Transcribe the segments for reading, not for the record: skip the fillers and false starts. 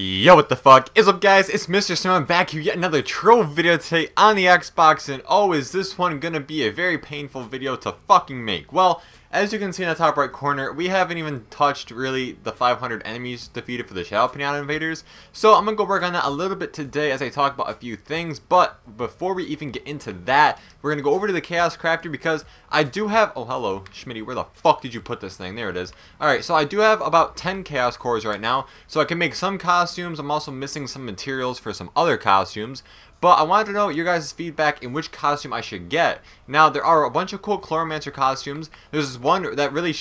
Yo, what the fuck is up, guys? It's Mr. Snowman back here, yet another Trove video today on the Xbox, and oh, is this one gonna be a very painful video to fucking make? Well, as you can see in the top right corner, we haven't even touched really the 500 enemies defeated for the Shadow Pinata Invaders, so I'm gonna go work on that a little bit today as I talk about a few things. But before we even get into that, we're gonna go over to the Chaos Crafter because I do have, oh hello Schmitty, where the fuck did you put this thing? There it is. Alright, so I do have about 10 Chaos Cores right now, so I can make some costumes. I'm also missing some materials for some other costumes. But I wanted to know your guys' feedback in which costume I should get. Now, there are a bunch of cool Chloromancer costumes. There's this one that really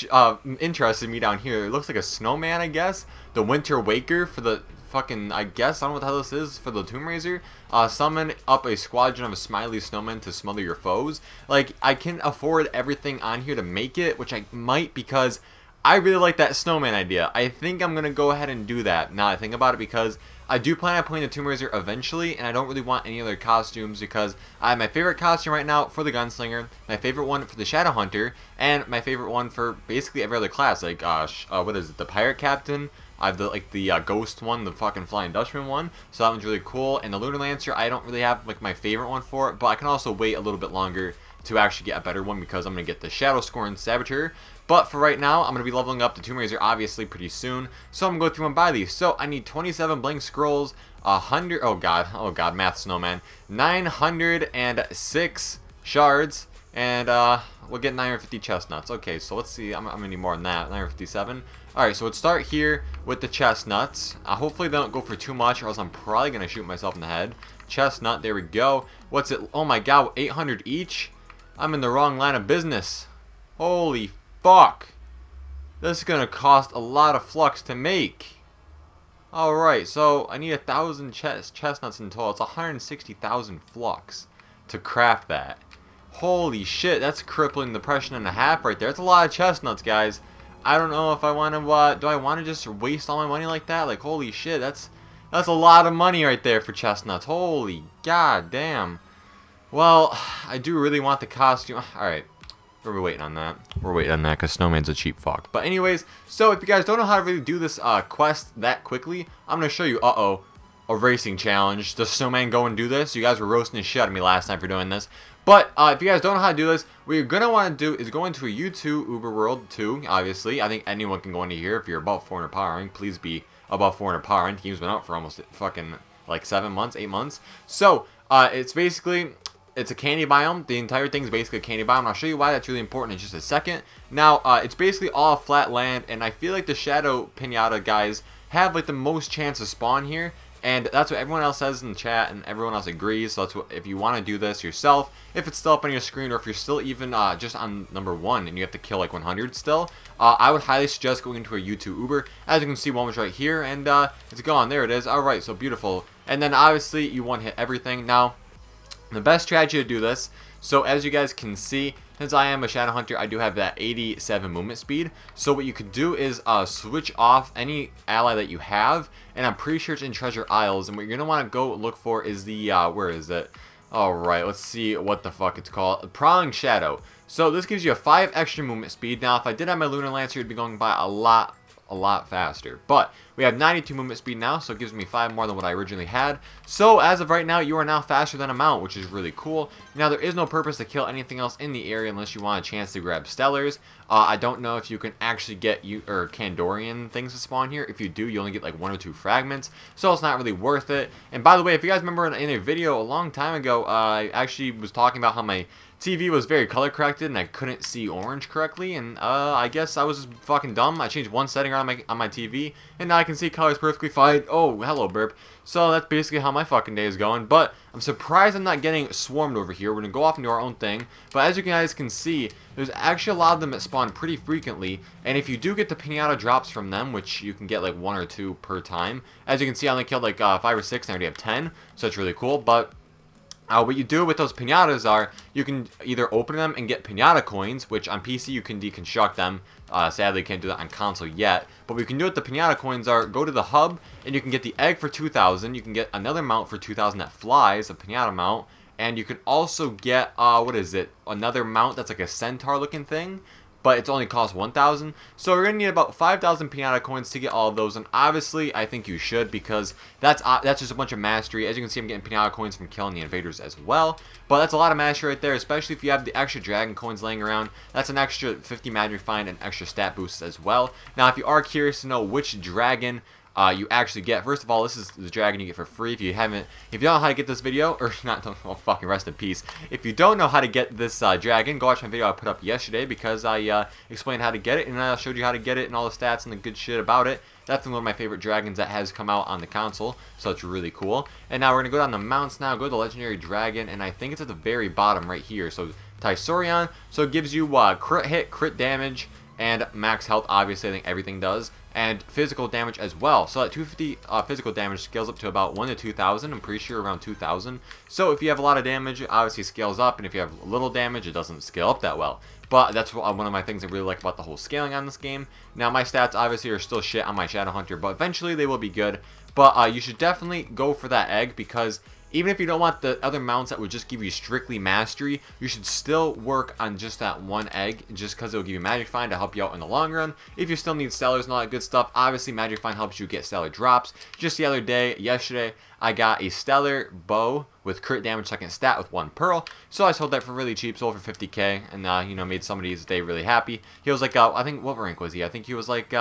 interested me down here. It looks like a snowman, I guess. The Winter Waker for the fucking, I guess, I don't know what the hell this is, for the Tomb Raiser. Summon up a squadron of a smiley snowmen to smother your foes. Like, I can afford everything on here to make it, which I might because I really like that snowman idea. I think I'm going to go ahead and do that now I think about it, because I do plan on playing the Tomb Raiser eventually, and I don't really want any other costumes because I have my favorite costume right now for the Gunslinger, my favorite one for the Shadow Hunter, and my favorite one for basically every other class. Like, what is it? The Pirate Captain. I have the Ghost one, the fucking Flying Dutchman one, so that one's really cool. And the Lunar Lancer, I don't really have like my favorite one for it, but I can also wait a little bit longer to actually get a better one because I'm going to get the Shadow Scorn Saboteur. But for right now, I'm going to be leveling up the Tomb Raiser obviously pretty soon, so I'm going to go through and buy these. So I need 27 blank scrolls, 100, oh god, math snowman, 906 shards, and we'll get 950 chestnuts. Okay, so let's see, I'm going to need more than that, 957. Alright, so let's start here with the chestnuts. Hopefully they don't go for too much, or else I'm probably going to shoot myself in the head. Chestnut, there we go. What's it? Oh my god, 800 each? I'm in the wrong line of business. Holy fuck. This is going to cost a lot of flux to make. Alright, so I need 1,000 chestnuts in total. It's 160,000 flux to craft that. Holy shit, that's crippling depression and a half right there. That's a lot of chestnuts, guys. I don't know if I want to, do I want to just waste all my money like that? Like, holy shit, that's a lot of money right there for chestnuts. Holy god damn. Well, I do really want the costume. Alright, we're waiting on that. We're waiting on that because Snowman's a cheap fuck. But anyways, so if you guys don't know how to really do this quest that quickly, I'm going to show you, a racing challenge. Does Snowman go and do this? You guys were roasting the shit out of me last time for doing this. But if you guys don't know how to do this, what you're going to want to do is go into a U2 Uber World 2, obviously. I think anyone can go into here if you're above 400 power rank. Please be above 400 power rank. The game's been out for almost fucking like 7 months, 8 months. So, it's basically, it's a candy biome. The entire thing's basically a candy biome. I'll show you why that's really important in just a second. Now, it's basically all flat land, and I feel like the Shadow Pinata guys have like the most chance to spawn here. And that's what everyone else says in the chat, and everyone else agrees. So that's what, if you want to do this yourself, if it's still up on your screen, or if you're still even just on number 1 and you have to kill like 100 still, I would highly suggest going into a U2 Uber. As you can see, one was right here, and it's gone. There it is. Alright, so beautiful. And then obviously you want to hit everything. Now, the best strategy to do this, so as you guys can see, since I am a Shadow Hunter, I do have that 87 movement speed. So what you could do is switch off any ally that you have, and I'm pretty sure it's in Treasure Isles. And what you're going to want to go look for is the, where is it? Alright, let's see what the fuck it's called. Prowling Shadow. So this gives you a 5 extra movement speed. Now if I did have my Lunar Lancer, it'd be going by a lot faster. But we have 92 movement speed now, so it gives me 5 more than what I originally had. So as of right now, you are now faster than a mount, which is really cool. Now there is no purpose to kill anything else in the area unless you want a chance to grab Stellars. I don't know if you can actually get Kandorian things to spawn here. If you do, you only get like 1 or 2 fragments, so it's not really worth it. And by the way, if you guys remember in a video a long time ago, I actually was talking about how my TV was very color corrected and I couldn't see orange correctly, and I guess I was just fucking dumb. I changed one setting on my TV, and now I can see colors perfectly fine. Oh, hello burp. So that's basically how my fucking day is going, but I'm surprised I'm not getting swarmed over here. We're gonna go off and do our own thing, but as you guys can see, there's actually a lot of them that spawn pretty frequently, and if you do get the pinata drops from them, which you can get like 1 or 2 per time, as you can see I only killed like 5 or 6 and I already have 10, so it's really cool. But what you do with those pinatas are, you can either open them and get pinata coins, which on PC you can deconstruct them. Sadly, you can't do that on console yet. But what you can do with the pinata coins are, go to the hub, and you can get the egg for 2,000. You can get another mount for 2,000 that flies, a pinata mount. And you can also get, what is it? Another mount that's like a centaur looking thing. but it's only cost 1,000. So we're gonna need about 5,000 pinata coins to get all of those, and obviously I think you should, because that's just a bunch of mastery. As you can see, I'm getting pinata coins from killing the invaders as well, but that's a lot of mastery right there, especially if you have the extra dragon coins laying around. That's an extra 50 magic find and extra stat boosts as well. Now, if you are curious to know which dragon you actually get, first of all, this is the dragon you get for free. If you don't know how to get this video, or not, well, fucking rest in peace. If you don't know how to get this dragon, go watch my video I put up yesterday, because I explained how to get it, and I showed you how to get it and all the stats and the good shit about it. Definitely one of my favorite dragons that has come out on the console, so it's really cool. And now we're gonna go down the mounts now, go to the legendary dragon, and I think it's at the very bottom right here. So Trion, so it gives you crit hit, crit damage, and max health. Obviously, I think everything does, and physical damage as well. So that 250 physical damage scales up to about 1 to 2,000. I'm pretty sure around 2,000. So if you have a lot of damage, it obviously scales up, and if you have little damage, it doesn't scale up that well. But that's one of my things I really like about the whole scaling on this game. Now, my stats obviously are still shit on my Shadow Hunter, but eventually they will be good. But you should definitely go for that egg, because even if you don't want the other mounts that would just give you strictly mastery, you should still work on just that one egg, just because it will give you Magic Find to help you out in the long run. If you still need Stellars and all that good stuff, obviously Magic Find helps you get Stellar drops. Just the other day, yesterday, I got a Stellar bow with crit damage second stat with 1 pearl. So I sold that for really cheap, sold for 50k, and you know, made somebody's day really happy. He was like, I think, what rank was he? I think he was like,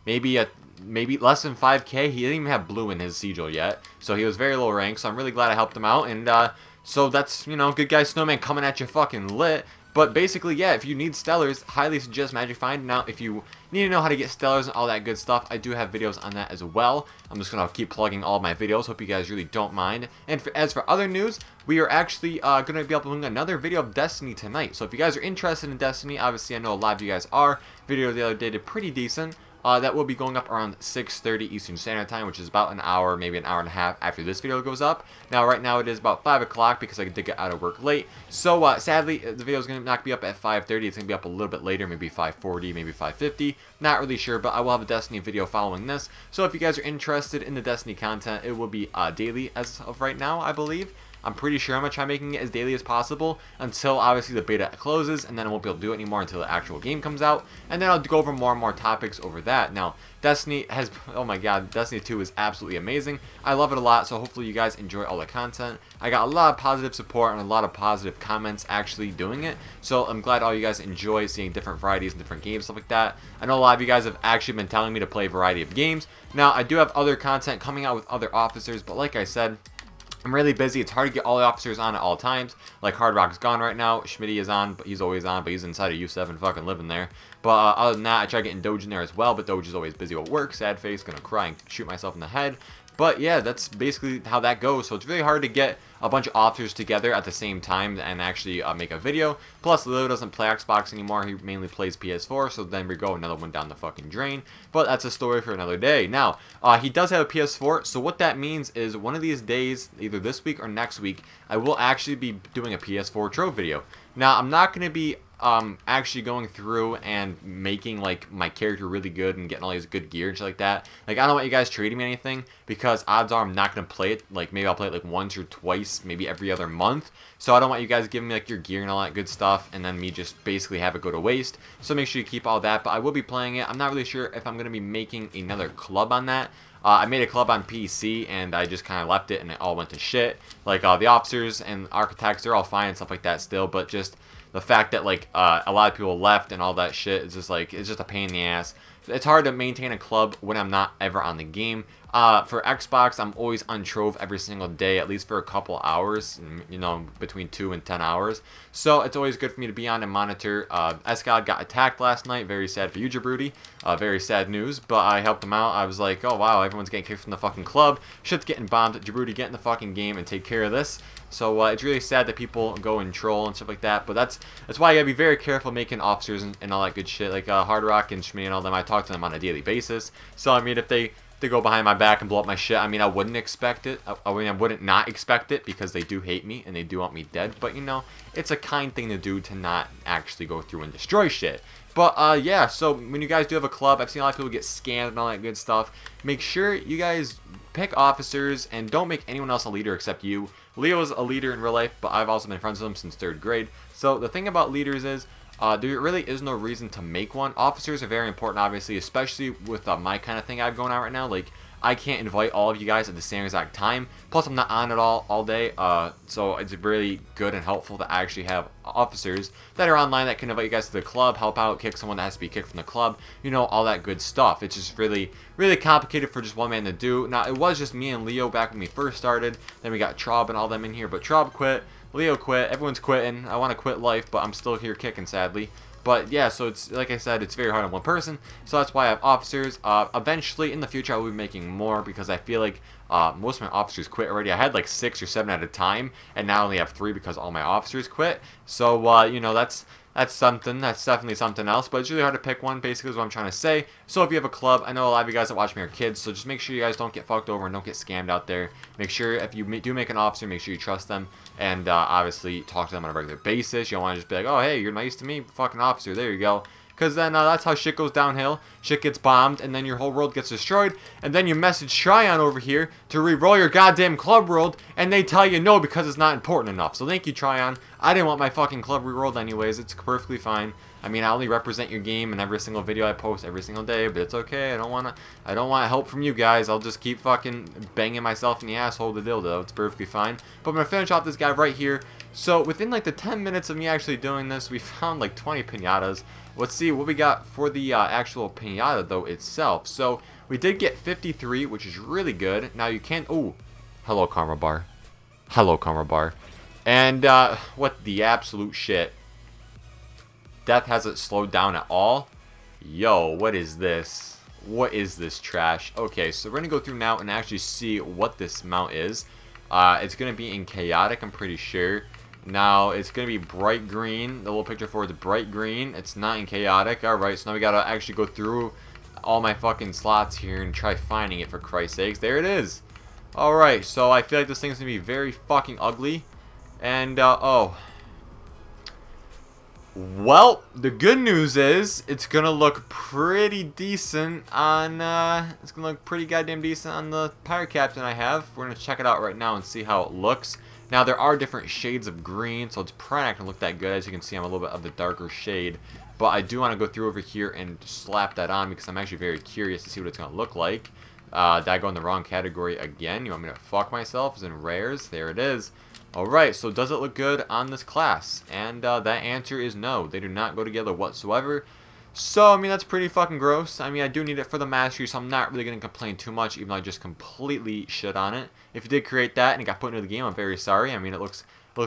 maybe less than 5k. He didn't even have blue in his sigil yet, so he was very low rank. So I'm really glad I helped him out, and so that's, you know, good guy Snowman coming at you fucking lit. But basically, yeah, if you need Stellars, highly suggest Magic Find. Now, if you need to know how to get Stellars and all that good stuff, I do have videos on that as well. I'm just going to keep plugging all of my videos. Hope you guys really don't mind. And as for other news, we are actually going to be uploading another video of Destiny tonight. So if you guys are interested in Destiny, obviously I know a lot of you guys are. Video the other day did pretty decent. That will be going up around 6:30 Eastern Standard Time, which is about an hour, maybe an hour and a half after this video goes up. Now, right now it is about 5 o'clock because I did get out of work late. So, sadly, the video is going to not be up at 5:30. It's going to be up a little bit later, maybe 5:40, maybe 5:50. Not really sure, but I will have a Destiny video following this. So, if you guys are interested in the Destiny content, it will be daily as of right now, I believe. I'm pretty sure I'm going to try making it as daily as possible until obviously the beta closes, and then I won't be able to do it anymore until the actual game comes out, and then I'll go over more and more topics over that. Now, Destiny has, oh my god, Destiny 2 is absolutely amazing. I love it a lot, so hopefully you guys enjoy all the content. I got a lot of positive support and a lot of positive comments actually doing it, so I'm glad all you guys enjoy seeing different varieties and different games, stuff like that. I know a lot of you guys have actually been telling me to play a variety of games. Now, I do have other content coming out with other officers, but like I said, I'm really busy. It's hard to get all the officers on at all times. Like, Hard Rock's gone right now. Schmitty is on, but he's always on, but he's inside of U7 fucking living there. But other than that, I try getting Doge in there as well, but Doge is always busy with work. Sad face, gonna cry and shoot myself in the head. But yeah, that's basically how that goes. So it's really hard to get a bunch of officers together at the same time and actually make a video. Plus, Leo doesn't play Xbox anymore. He mainly plays PS4, so then we go another one down the fucking drain. But that's a story for another day. Now, he does have a PS4, so what that means is one of these days, either this week or next week, I will actually be doing a PS4 Trove video. Now, I'm not going to be actually going through and making like my character really good and getting all these good gear and shit like that. Like, I don't want you guys trading me anything, because odds are I'm not going to play it. Like, maybe I'll play it like once or twice, maybe every other month. So I don't want you guys giving me like your gear and all that good stuff, and then me just basically have it go to waste. So make sure you keep all that, but I will be playing it. I'm not really sure if I'm going to be making another club on that. I made a club on PC, and I just kind of left it, and it all went to shit. Like, the officers and architects, they're all fine and stuff like that still, but just the fact that, like, a lot of people left and all that shit is just, like, it's just a pain in the ass. It's hard to maintain a club when I'm not ever on the game. For Xbox, I'm always on Trove every single day, at least for a couple hours, you know, between 2 and 10 hours. So it's always good for me to be on and monitor. Escod got attacked last night. Very sad for you, Jabrudi. Very sad news, but I helped him out. I was like, oh wow, everyone's getting kicked from the fucking club. Shit's getting bombed. Jabrudi, get in the fucking game and take care of this. So it's really sad that people go and troll and stuff like that. But that's why you gotta be very careful making officers and all that good shit. Like Hard Rock and Schmitty and all them, I talk to them on a daily basis. So I mean, if they go behind my back and blow up my shit, I mean, I wouldn't expect it. I mean, I wouldn't not expect it, because they do hate me and they do want me dead. But, you know, it's a kind thing to do to not actually go through and destroy shit. But, yeah, so when you guys do have a club, I've seen a lot of people get scammed and all that good stuff. Make sure you guys pick officers and don't make anyone else a leader except you. Leo's a leader in real life, but I've also been friends with him since 3rd grade. So the thing about leaders is, there really is no reason to make one. Officers are very important, obviously, especially with my kind of thing I have going on right now. Like, I can't invite all of you guys at the same exact time. Plus, I'm not on it all day. So it's really good and helpful to actually have officers that are online that can invite you guys to the club, help out, kick someone that has to be kicked from the club. You know, all that good stuff. It's just really complicated for just one man to do. Now, it was just me and Leo back when we first started. Then we got Trove and all them in here. But Trove quit. Leo quit. Everyone's quitting. I want to quit life, but I'm still here kicking, sadly. But yeah, so it's like I said, it's very hard on one person. So that's why I have officers. Eventually, in the future, I will be making more because I feel like most of my officers quit already. I had like 6 or 7 at a time, and now I only have 3 because all my officers quit. So you know, that's something. That's definitely something else. But it's really hard to pick one, basically, is what I'm trying to say. So if you have a club, I know a lot of you guys that watch me are kids, so just make sure you guys don't get fucked over and don't get scammed out there. Make sure if you do make an officer, make sure you trust them, and obviously talk to them on a regular basis. You don't want to just be like, oh, hey, you're nice to me, fucking officer, there you go. Because then that's how shit goes downhill. Shit gets bombed, and then your whole world gets destroyed. And then you message Trion over here to re-roll your goddamn club world, and they tell you no because it's not important enough. So thank you, Trion. I didn't want my fucking club re-rolled anyways. It's perfectly fine. I mean, I only represent your game in every single video I post every single day, but it's okay. I don't want help from you guys. I'll just keep fucking banging myself in the asshole with the dildo. It's perfectly fine. But I'm gonna finish off this guy right here. So within like the 10 minutes of me actually doing this, we found like 20 piñatas. Let's see what we got for the actual piñata though itself. So we did get 53, which is really good. Now you can, oh, hello Karma Bar. Hello Karma Bar. And what the absolute shit. Death hasn't slowed down at all. Yo, what is this? What is this trash? Okay, so we're gonna go through now and actually see what this mount is. It's gonna be in chaotic, I'm pretty sure. Now it's gonna be bright green. The little picture for it's bright green. It's not in chaotic. Alright, so now we gotta actually go through all my fucking slots here and try finding it, for Christ's sakes. There it is. Alright, so I feel like this thing's gonna be very fucking ugly. And oh. Well, the good news is it's gonna look pretty decent on it's gonna look pretty goddamn decent on the pirate captain I have. We're gonna check it out right now and see how it looks. Now there are different shades of green, so it's probably not gonna look that good. As you can see, I'm a little bit of the darker shade, but I do want to go through over here and slap that on because I'm actually very curious to see what it's gonna look like. Did I go in the wrong category again? You want me to fuck myself? As in rares? There it is. Alright, so does it look good on this class? And that answer is no. They do not go together whatsoever. So, I mean, that's pretty fucking gross. I mean, I do need it for the mastery, so I'm not really going to complain too much, even though I just completely shit on it. If you did create that and it got put into the game, I'm very sorry. I mean, it looks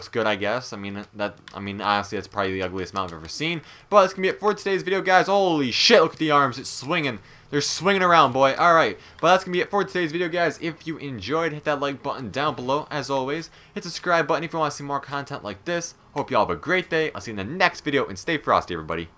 good, I guess. I mean, honestly, that's probably the ugliest mount I've ever seen. But that's going to be it for today's video, guys. Holy shit, look at the arms. It's swinging. They're swinging around, boy. Alright, but that's going to be it for today's video, guys. If you enjoyed, hit that like button down below. As always, hit the subscribe button if you want to see more content like this. Hope you all have a great day. I'll see you in the next video, and stay frosty, everybody.